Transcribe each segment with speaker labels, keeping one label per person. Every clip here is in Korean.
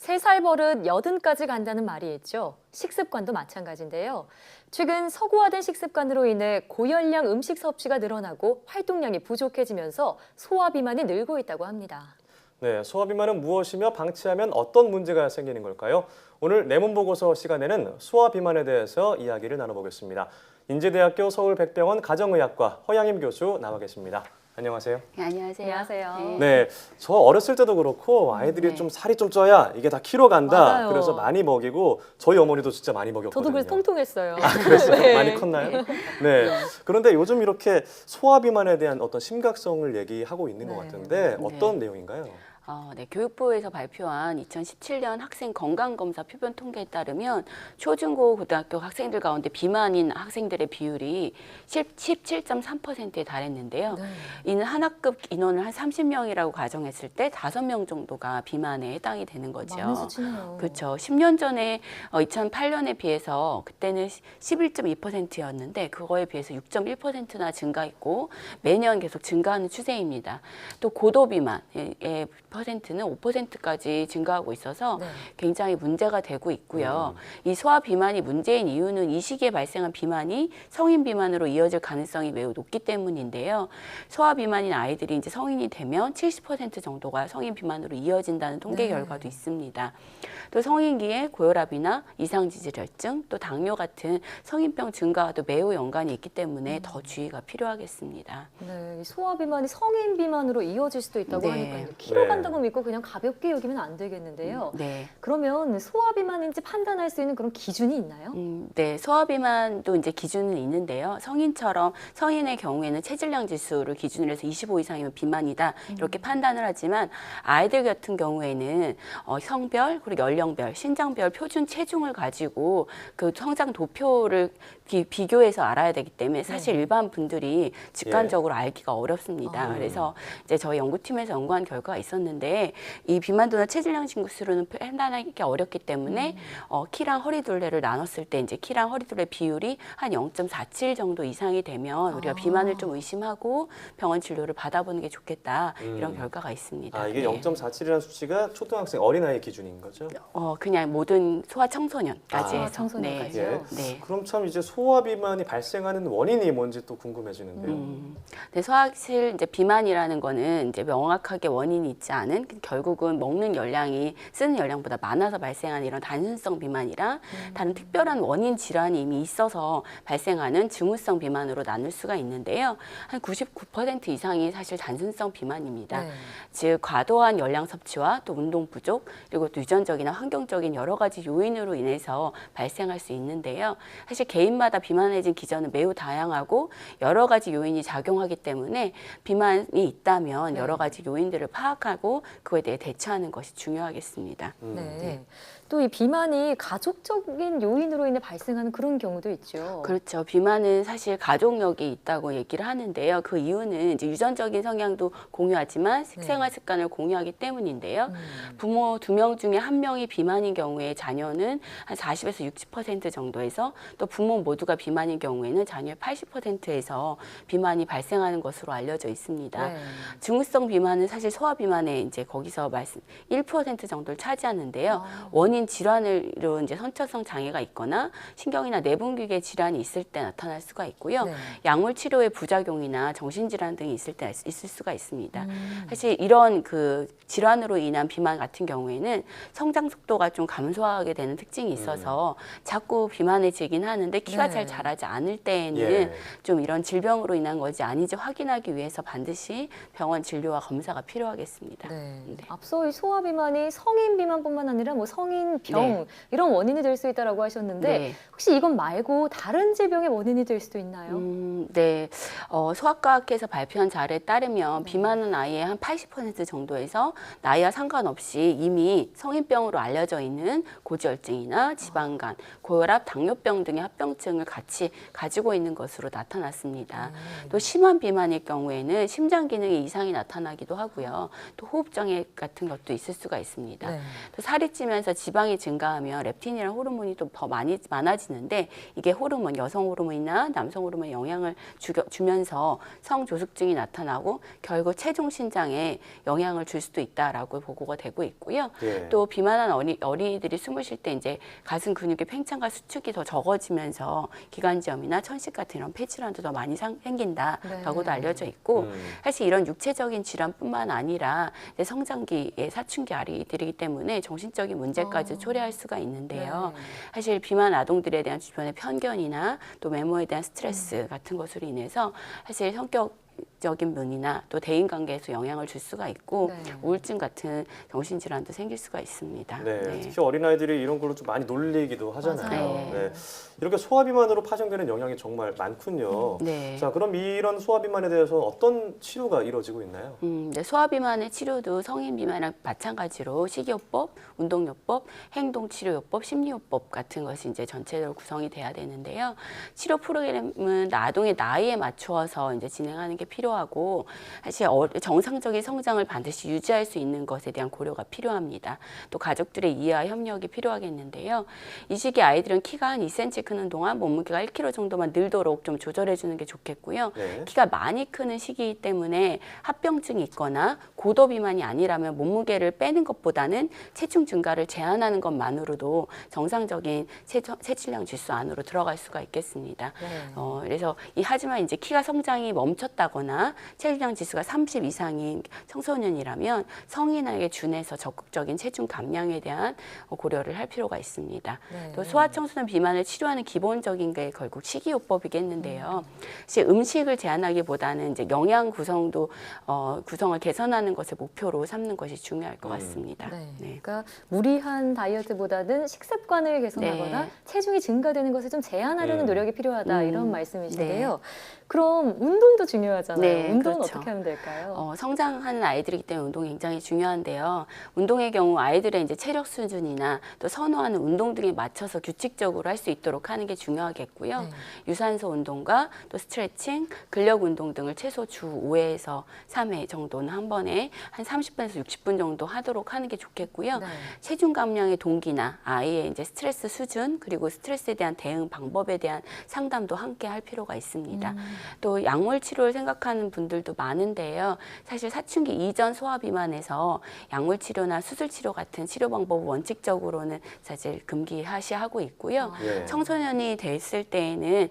Speaker 1: 3살 버릇 80까지 간다는 말이 있죠. 식습관도 마찬가지인데요. 최근 서구화된 식습관으로 인해 고열량 음식 섭취가 늘어나고 활동량이 부족해지면서 소화비만이 늘고 있다고 합니다.
Speaker 2: 네, 소화비만은 무엇이며 방치하면 어떤 문제가 생기는 걸까요? 오늘 내문보고서 시간에는 소화비만에 대해서 이야기를 나눠보겠습니다. 인제대학교 서울백병원 가정의학과 허양임 교수 나와 계십니다. 안녕하세요.
Speaker 3: 네, 안녕하세요.
Speaker 1: 안녕하세요.
Speaker 2: 네, 저 어렸을 때도 그렇고 아이들이
Speaker 3: 네.
Speaker 2: 좀 살이 좀 쪄야 이게 다 키로 간다.
Speaker 1: 맞아요.
Speaker 2: 그래서 많이 먹이고 저희 어머니도 진짜 많이 먹였거든요.
Speaker 1: 저도 그래서 통통했어요.
Speaker 2: 그랬어요?
Speaker 1: 네.
Speaker 2: 많이 컸나요? 네. 그런데 요즘 이렇게 소화비만에 대한 어떤 심각성을 얘기하고 있는 것
Speaker 1: 네.
Speaker 2: 같은데 어떤 내용인가요?
Speaker 3: 네, 교육부에서 발표한 2017년 학생 건강검사 표본 통계에 따르면 초중고 고등학교 학생들 가운데 비만인 학생들의 비율이 17.3%에 달했는데요.
Speaker 1: 네.
Speaker 3: 이는 한 학급 인원을 한 30명이라고 가정했을 때 5명 정도가 비만에 해당이 되는 거죠.
Speaker 1: 많은 수치네요.
Speaker 3: 그렇죠. 10년 전에 2008년에 비해서 그때는 11.2%였는데 그거에 비해서 6.1%나 증가했고 매년 계속 증가하는 추세입니다. 또 고도 비만의 퍼센트는 5%까지 증가하고 있어서
Speaker 1: 네.
Speaker 3: 굉장히 문제가 되고 있고요. 이 소화 비만이 문제인 이유는 이 시기에 발생한 비만이 성인 비만으로 이어질 가능성이 매우 높기 때문인데요. 소화 비만인 아이들이 이제 성인이 되면 70% 정도가 성인 비만으로 이어진다는 통계
Speaker 1: 네.
Speaker 3: 결과도 있습니다. 또 성인기에 고혈압이나 이상지질혈증, 또 당뇨 같은 성인병 증가와도 매우 연관이 있기 때문에 더 주의가 필요하겠습니다.
Speaker 1: 네, 이 소화비만이 성인 비만으로 이어질 수도 있다고
Speaker 3: 네.
Speaker 1: 하니까요. 키로
Speaker 2: 네.
Speaker 1: 간다고 믿고 그냥 가볍게 여기면 안 되겠는데요.
Speaker 3: 네.
Speaker 1: 그러면 소화비만인지 판단할 수 있는 그런 기준이 있나요?
Speaker 3: 네, 소화비만도 이제 기준은 있는데요. 성인처럼 성인의 경우에는 체질량 지수를 기준으로 해서 25 이상이면 비만이다 이렇게 판단을 하지만 아이들 같은 경우에는 성별 그리고 연령별, 신장별 표준 체중을 가지고 그 성장 도표를 비교해서 알아야 되기 때문에 사실 일반 분들이 직관적으로 알기가 어렵습니다. 그래서 이제 저희 연구팀에서 연구한 결과가 있었는데 이 비만도나 체질량 지수로는 판단하기 어렵기 때문에 키랑 허리둘레를 나눴을 때 이제 키랑 허리둘레 비율이 한 0.47 정도 이상이 되면 우리가 비만을 좀 의심하고 병원 진료를 받아보는 게 좋겠다 이런 결과가 있습니다.
Speaker 2: 아, 이게
Speaker 3: 네.
Speaker 2: 0.47이라는 수치가 초등학생 어린아이 기준인 거죠?
Speaker 3: 그냥 모든 소아 청소년까지 해서.
Speaker 1: 청소년까지요?
Speaker 2: 예.
Speaker 3: 네.
Speaker 2: 그럼 참 이제 소화비만이 발생하는 원인이 뭔지 또 궁금해지는데요.
Speaker 3: 네, 사실 이제 비만이라는 거는 이제 명확하게 원인이 있지 않은 결국은 먹는 열량이 쓰는 열량보다 많아서 발생하는 이런 단순성 비만이랑 다른 특별한 원인 질환이 이미 있어서 발생하는 징후성 비만으로 나눌 수가 있는데요. 한 99% 이상이 사실 단순성 비만입니다.
Speaker 1: 네.
Speaker 3: 즉 과도한 열량 섭취와 또 운동 부족 그리고 또 유전적이나 환경적인 여러 가지 요인으로 인해서 발생할 수 있는데요. 사실 개인마다 비만해진 기전은 매우 다양하고 여러 가지 요인이 작용하기 때문에 비만이 있다면 여러 가지 요인들을 파악하고 그거에 대해 대처하는 것이 중요하겠습니다.
Speaker 1: 네. 또 이 비만이 가족적인 요인으로 인해 발생하는 그런 경우도 있죠.
Speaker 3: 그렇죠. 비만은 사실 가족력이 있다고 얘기를 하는데요. 그 이유는 이제 유전적인 성향도 공유하지만 식생활 습관을 공유하기 때문인데요. 부모 2명 중에 1명이 비만인 경우에 자녀는 한 40에서 60% 정도에서 또 부모 모두가 비만인 경우에는 자녀의 80%에서 비만이 발생하는 것으로 알려져 있습니다.
Speaker 1: 네.
Speaker 3: 징후성 비만은 사실 소화 비만의 이제 거기서 말씀 1% 정도를 차지하는데요. 원인 질환으로 이제 선천성 장애가 있거나 신경이나 내분비계 질환이 있을 때 나타날 수가 있고요.
Speaker 1: 네.
Speaker 3: 약물 치료의 부작용이나 정신질환 등이 있을 때 있을 수가 있습니다. 사실 이런 그 질환으로 인한 비만 같은 경우에는 성장 속도가 좀 감소하게 되는 특징이 있어서 자꾸 비만해지긴 하는데 키가
Speaker 1: 네.
Speaker 3: 잘 자라지 않을 때에는
Speaker 2: 예.
Speaker 3: 좀 이런 질병으로 인한 건지 아닌지 확인하기 위해서 반드시 병원 진료와 검사가 필요하겠습니다.
Speaker 1: 네.
Speaker 3: 네.
Speaker 1: 앞서 이 소화비만이 성인 비만뿐만 아니라 뭐 성인병
Speaker 3: 네.
Speaker 1: 이런 원인이 될 수 있다라고 하셨는데
Speaker 3: 네.
Speaker 1: 혹시 이것 말고 다른 질병의 원인이 될 수도 있나요?
Speaker 3: 네. 소아과학회에서 발표한 자료에 따르면 비만은 아이의 한 80% 정도에서 나이와 상관없이 이미 성인병으로 알려져 있는 고지혈증이나 지방간, 고혈압, 당뇨병 등의 합병증을 같이 가지고 있는 것으로 나타났습니다. 또 심한 비만일 경우에는 심장 기능에 이상이 나타나기도 하고요. 또 호흡장애 같은 것도 있을 수가 있습니다.
Speaker 1: 네.
Speaker 3: 또 살이 찌면서 지방이 증가하면 렙틴이라는 호르몬이 또 더 많아지는데 이게 호르몬, 여성 호르몬이나 남성 호르몬에 영향을 주면서 성조숙증이 나타나고 결국 체중 신장에 영향을 줄 수도 있다라고 보고가 되고 있고요.
Speaker 2: 예.
Speaker 3: 또 비만한 어린이들이 숨을 쉴 때 이제 가슴 근육의 팽창과 수축이 더 적어지면서 기관지염이나 천식 같은 이런 폐질환도 더 많이 생긴다라고도
Speaker 1: 네.
Speaker 3: 알려져 있고 사실 이런 육체적인 질환뿐만 아니라 이제 성장기의 사춘기 아이들이기 때문에 정신적인 문제까지 초래할 수가 있는데요.
Speaker 1: 네.
Speaker 3: 사실 비만 아동들에 대한 주변의 편견이나 또 외모에 대한 스트레스 같은 것으로 인해서 사실 성격적인 면이나 또 대인관계에서 영향을 줄 수가 있고
Speaker 1: 네.
Speaker 3: 우울증 같은 정신질환도 생길 수가 있습니다.
Speaker 2: 네,
Speaker 3: 네.
Speaker 2: 특히 어린아이들이 이런 걸로 좀 많이 놀리기도 하잖아요.
Speaker 3: 맞아요.
Speaker 2: 네. 이렇게 소화비만으로 파생되는 영향이 정말 많군요.
Speaker 3: 네.
Speaker 2: 자, 그럼 이런 소화비만에 대해서 어떤 치료가 이루어지고 있나요?
Speaker 3: 네, 소화비만의 치료도 성인 비만이랑 마찬가지로 식이요법, 운동요법, 행동치료요법, 심리요법 같은 것이 이제 전체적으로 구성이 돼야 되는데요. 치료 프로그램은 아동의 나이에 맞추어서 이제 진행하는 게 필요하고 사실 정상적인 성장을 반드시 유지할 수 있는 것에 대한 고려가 필요합니다. 또 가족들의 이해와 협력이 필요하겠는데요. 이 시기 아이들은 키가 한 2cm 크는 동안 몸무게가 1kg 정도만 늘도록 좀 조절해 주는 게 좋겠고요.
Speaker 2: 네.
Speaker 3: 키가 많이 크는 시기이기 때문에 합병증이 있거나 고도 비만이 아니라면 몸무게를 빼는 것보다는 체중 증가를 제한하는 것만으로도 정상적인 체질량 지수 안으로 들어갈 수가 있겠습니다.
Speaker 1: 네.
Speaker 3: 그래서 하지만 이제 키가 성장이 멈췄다거나 체질량 지수가 30 이상인 청소년이라면 성인에게 준해서 적극적인 체중 감량에 대한 고려를 할 필요가 있습니다.
Speaker 1: 네.
Speaker 3: 또 소아청소년 비만을 치료하는 기본적인 게 결국 식이요법이겠는데요. 사실 음식을 제한하기보다는 이제 영양 구성도 구성을 개선하는 것을 목표로 삼는 것이 중요할 것 같습니다.
Speaker 1: 네.
Speaker 3: 네.
Speaker 1: 그러니까 무리한 다이어트보다는 식습관을 개선하거나
Speaker 3: 네.
Speaker 1: 체중이 증가되는 것을 좀 제한하려는 노력이 필요하다 이런 말씀이신데요.
Speaker 3: 네.
Speaker 1: 그럼 운동도 중요하잖아요.
Speaker 3: 네,
Speaker 1: 운동은
Speaker 3: 그렇죠.
Speaker 1: 어떻게 하면 될까요?
Speaker 3: 성장하는 아이들이기 때문에 운동이 굉장히 중요한데요. 운동의 경우 아이들의 이제 체력 수준이나 또 선호하는 운동 등에 맞춰서 규칙적으로 할 수 있도록 하는 게 중요하겠고요.
Speaker 1: 네.
Speaker 3: 유산소 운동과 또 스트레칭, 근력 운동 등을 최소 주 5회에서 3회 정도는 한 번에 한 30분에서 60분 정도 하도록 하는 게 좋겠고요.
Speaker 1: 네.
Speaker 3: 체중 감량의 동기나 아이의 이제 스트레스 수준 그리고 스트레스에 대한 대응 방법에 대한 상담도 함께 할 필요가 있습니다. 또 약물 치료를 생각하는 분들도 많은데요. 사실 사춘기 이전 소아 비만에서 약물 치료나 수술 치료 같은 치료 방법을 원칙적으로는 사실 금기하시하고 있고요.
Speaker 2: 예.
Speaker 3: 청소년이 됐을 때에는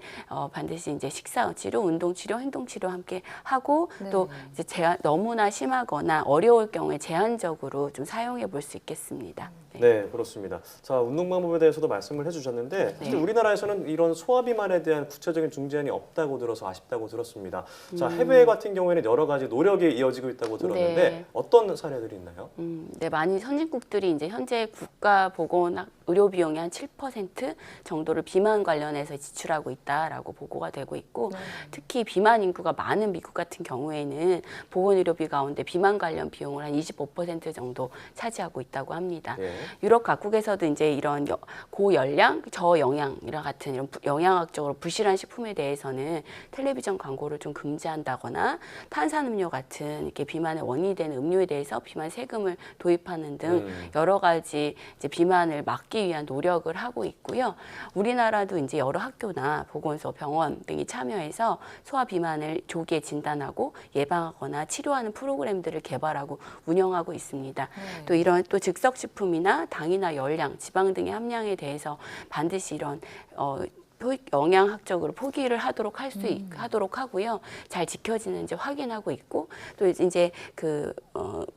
Speaker 3: 반드시 이제 식사 치료, 운동 치료, 행동 치료 함께 하고
Speaker 1: 네.
Speaker 3: 또 이제 너무나 심하거나 어려울 경우에 제한적으로 좀 사용해 볼 수 있겠습니다.
Speaker 2: 네, 그렇습니다. 자, 운동 방법에 대해서도 말씀을 해주셨는데 사실 우리나라에서는 이런 소화비만에 대한 구체적인 중재안이 없다고 들어서 아쉽다고 들었습니다. 자, 해외 같은 경우에는 여러 가지 노력이 이어지고 있다고 들었는데
Speaker 3: 네.
Speaker 2: 어떤 사례들이 있나요?
Speaker 3: 네, 많이 선진국들이 이제 현재 국가 보건 의료 비용의 한 7% 정도를 비만 관련해서 지출하고 있다라고 보고가 되고 있고 특히 비만 인구가 많은 미국 같은 경우에는 보건 의료비 가운데 비만 관련 비용을 한 25% 정도 차지하고 있다고 합니다.
Speaker 2: 예.
Speaker 3: 유럽 각국에서도 이제 이런 고열량, 저영양이랑 같은 이런 영양학적으로 불실한 식품에 대해서는 텔레비전 광고를 좀 금지한다거나 탄산음료 같은 이렇게 비만의 원인이 되는 음료에 대해서 비만 세금을 도입하는 등 여러 가지 이제 비만을 막기 위한 노력을 하고 있고요. 우리나라도 이제 여러 학교나 보건소, 병원 등이 참여해서 소아 비만을 조기에 진단하고 예방하거나 치료하는 프로그램들을 개발하고 운영하고 있습니다.
Speaker 1: 네.
Speaker 3: 또 이런 또 즉석식품이나 당이나 열량, 지방 등의 함량에 대해서 반드시 이런 영양학적으로 포기를 하도록 하도록 하고요. 잘 지켜지는지 확인하고 있고 또 이제 그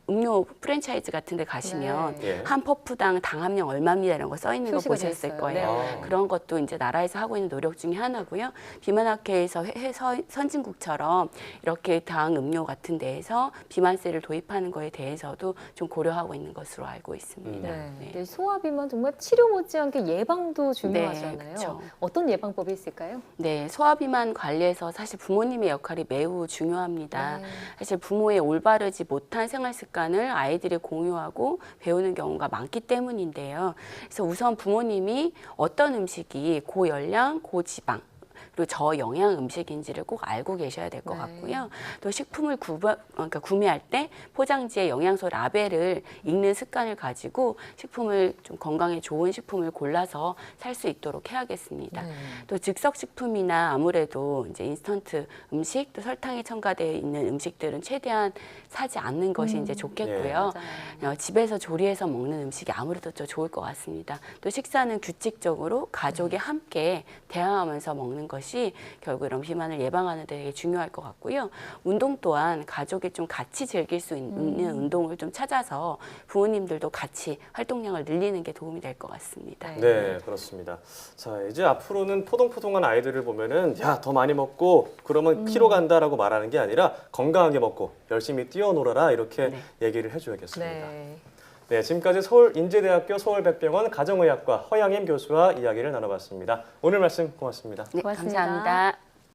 Speaker 3: 음료 프랜차이즈 같은 데 가시면
Speaker 2: 네. 예.
Speaker 3: 한 퍼프당 당 함량 얼마입니다 이런 거 써 있는 거
Speaker 1: 표시가 돼
Speaker 3: 보셨을
Speaker 1: 있어요.
Speaker 3: 거예요.
Speaker 1: 네.
Speaker 3: 그런 것도 이제 나라에서 하고 있는 노력 중에 하나고요. 비만학회에서 선진국처럼 이렇게 당 음료 같은 데에서 비만세를 도입하는 거에 대해서도 좀 고려하고 있는 것으로 알고 있습니다.
Speaker 1: 네.
Speaker 3: 네.
Speaker 1: 네, 소아 비만 정말 치료 못지않게 예방도 중요하잖아요.
Speaker 3: 그렇죠.
Speaker 1: 어떤 예방법이 있을까요?
Speaker 3: 네, 소아비만 관리에서 사실 부모님의 역할이 매우 중요합니다.
Speaker 1: 네.
Speaker 3: 사실 부모의 올바르지 못한 생활 습관을 아이들이 공유하고 배우는 경우가 많기 때문인데요. 그래서 우선 부모님이 어떤 음식이 고열량, 고지방, 그리고 저영양 음식인지를 꼭 알고 계셔야 될 것
Speaker 1: 네.
Speaker 3: 같고요. 또 식품을 그러니까 구매할 때 포장지에 영양소 라벨을 읽는 습관을 가지고 식품을 좀 건강에 좋은 식품을 골라서 살 수 있도록 해야겠습니다.
Speaker 1: 네.
Speaker 3: 또 즉석식품이나 아무래도 이제 인스턴트 음식 또 설탕이 첨가되어 있는 음식들은 최대한 사지 않는 것이 이제 좋겠고요.
Speaker 1: 맞아요.
Speaker 3: 집에서 조리해서 먹는 음식이 아무래도 더 좋을 것 같습니다. 또 식사는 규칙적으로 가족이 함께 대화하면서 먹는 것이 결국 이런 비만을 예방하는 데 되게 중요할 것 같고요. 운동 또한 가족이 좀 같이 즐길 수 있는 운동을 좀 찾아서 부모님들도 같이 활동량을 늘리는 게 도움이 될 것 같습니다.
Speaker 1: 네.
Speaker 2: 네, 그렇습니다. 자, 이제 앞으로는 포동포동한 아이들을 보면은 야, 더 많이 먹고 그러면 키로 간다라고 말하는 게 아니라 건강하게 먹고 열심히 뛰어놀아라 이렇게
Speaker 3: 네.
Speaker 2: 얘기를 해줘야겠습니다.
Speaker 1: 네.
Speaker 2: 네, 지금까지 서울인제대학교 서울백병원 가정의학과 허양임 교수와 이야기를 나눠봤습니다. 오늘 말씀 고맙습니다.
Speaker 3: 네,
Speaker 1: 고맙습니다.
Speaker 3: 감사합니다.